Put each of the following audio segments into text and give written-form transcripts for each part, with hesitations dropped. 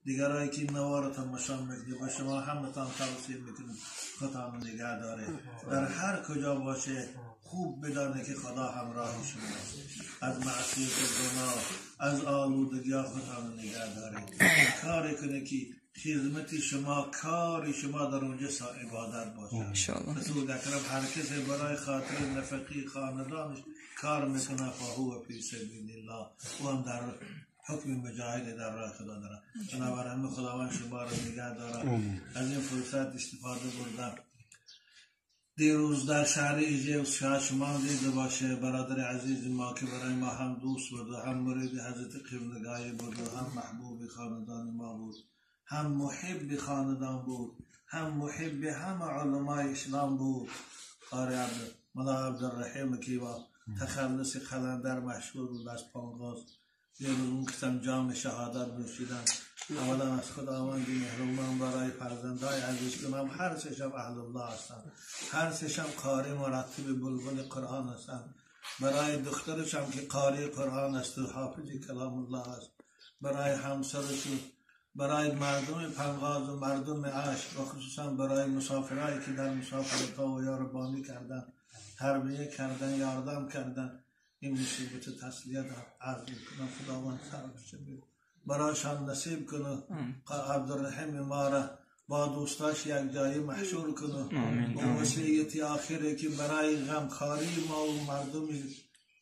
دیگرایی که نوارتان مشان میکنید و شما همتان توصیه میکنید خودتان نگه داره. در هر کجا باشه خوب بدانه که خدا همراه شماست. از معصیت و گناه، از آلودگی خودتان نگه داره. کاری کنه که خدمت شما، کار شما در اونجا عبادت باشه. رسول اکرم هر کسی برای خاطر نفقی خاندانش کار میکنه فهو فی سبیل الله، او هم در حکم مجاهد در راه خدا داره. بنابراین خداوند شما را نگه داره. از این فرصت استفاده بردم. دیروز در شهر ایجه شما دیده باشه برادر عزیز ما که برای ما هم دوست بود و هم مرید حضرت قبلگاهی بود و هم محبوب خاندان ما بود، هم محب خاندان بود، هم محب همه علمای اسلام بود. قاری ملا عبدالرحیم که با تخلص قلندر مشهور بود از پانگاز، دیروز اون کتم جام شهادت نوشیدن. اولا از خداوند مهربان برای فرزندای عزیز کنم، هر سشم اهل الله هستن، هر سشم قاری مرتب بلبل قرآن هستن. برای دخترشم که قاری قرآن است و حافظ کلام الله است، برای همسرشون، برای مردم پنغاز و مردم عشق و خصوصا برای مسافرایی که در مسافرت ها و یاربانی کردن، تربیه کردن، یاردم کردن. این مصیبت تسلیت عرض میکنم خداوند سرش بید برایشان نصیب کنه. عبدالرحیم ما را با دوستاش یک جایی محشور کنه و وصیت آخره که برای غمخواری ما و مردم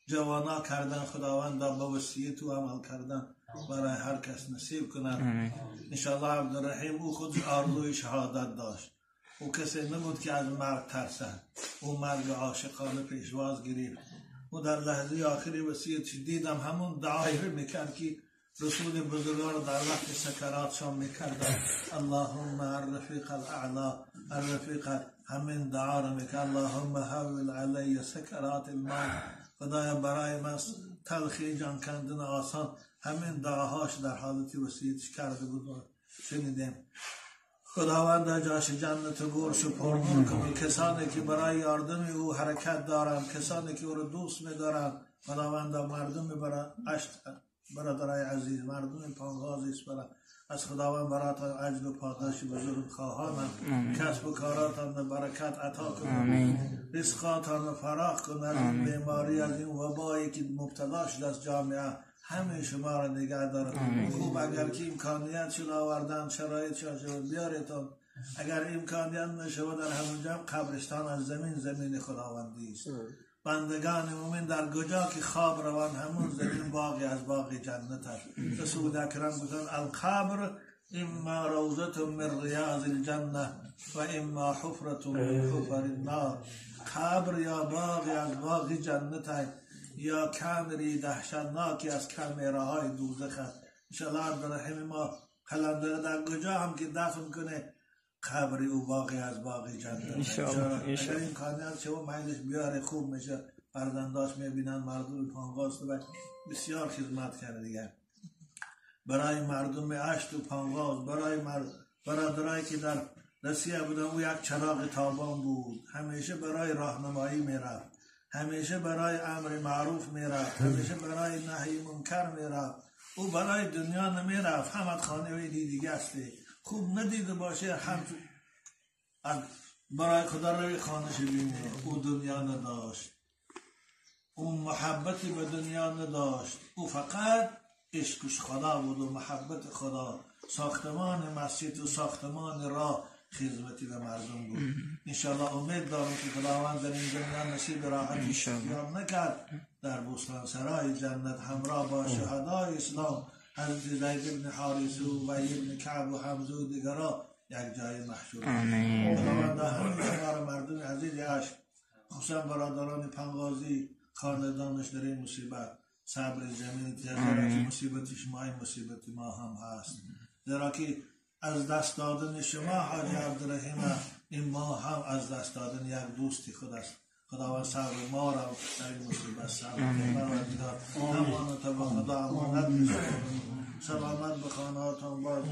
جوانا کردن خداوند با وصیت و عمل کردن برای هر کس نصیب کنه. انشاءالله عبدالرحیم او خود آرزوی شهادت داشت، او کسی نبود که از مرگ ترسد، او مرگ عاشقانه پیشواز گرفت و در لحظه آخری وصیت دیدم همون دعایی میکرد که رسول بزرگوار در وقت سکراتشان میکرد. اللهم الرفیق الاعلا، الرفیق، همین دعا را میکرد. اللهم حول علی سکرات الموت، خدایا برای من تلخی جان کندن آسان. همین دعاهاش در حالت وصیتش کرده بود شنیدیم. خداوند جاش جنت گور سپرد کنه کسانی که برای یاردن او حرکت دارند، کسانی که او را دوست می‌دارند. خداوند مردم برادرای عزیز، مردم پانغاز است، از خداوند براتان عجل و پاداش بزرگ خواهانم. کسب و کاراتان برکت عطا کنه، رزقاتان فراخ کنه. از این بیماری، از این وبایی که مبتلا شده از جامعه، همه شما را نگه دارد. خوب اگر که امکانیت شد آوردن شرایط شد بیاریتان، اگر امکانیت نشود در همونجا قبرستان از زمین خداوندی است. بندگان مومن در کجا که خواب روان همون زمین باغی از باغ جنت است. رسول اکرم گفتند القبر اما روضة من ریاض الجنه و اما حفرة من حفر النار. قبر یا باغی از باغ جنت است یا کمری دهشتناکی از کمرهای دوزخ است. انشاءالله عبدالرحیم ما قلندر در کجا هم که دفن کنه قبری او باقی از باقی جنت. انشاءالله اگر امکانیت شما مایلش بیاره خوب میشه. فرزنداش میبینن مردم پانغاز و بسیار خدمت کرده دیگر برای مردم اشت و پانغاز، برای برادرایی که در روسیه بودن. او یک چراغ تابان بود، همیشه برای راهنمایی میرفت، همیشه برای امر معروف میرفت، همیشه برای نهی منکر میرفت. او برای دنیا نمیرفت. حمد خانه ویدی دیگه است، خوب ندیده باشه هم برای خدا روی خانه بینه. او دنیا نداشت، او محبتی به دنیا نداشت، او فقط عشقش خدا بود و محبت خدا. ساختمان مسجد و ساختمان راه خدمتی به مردم بود. انشاءالله امید دارم که خداوند در این دنیا نصیب راحتی یاد نکرد، در بستان سرای جنت همراه با شهدای اسلام حضرت زید بن حارثه و ابی بن کعب و حمزه و دیگرها یک جای محشور. خداوند همه شما را مردم عزیز عشق، خصوصا برادران پنغازی خاندانش در این مصیبت صبر جمیل زیرا که مصیبت شما این مصیبت ما هم هست، زیرا که از دست دادن شما حاجی عبدالرحیم این ما هم از دست دادن یک دوستی خود است. خداوند صبر ما را در این مصیبت صبر پروردگار امانت و خدا امانت بسپاریم. سلامت به خانه‌هاتان باش.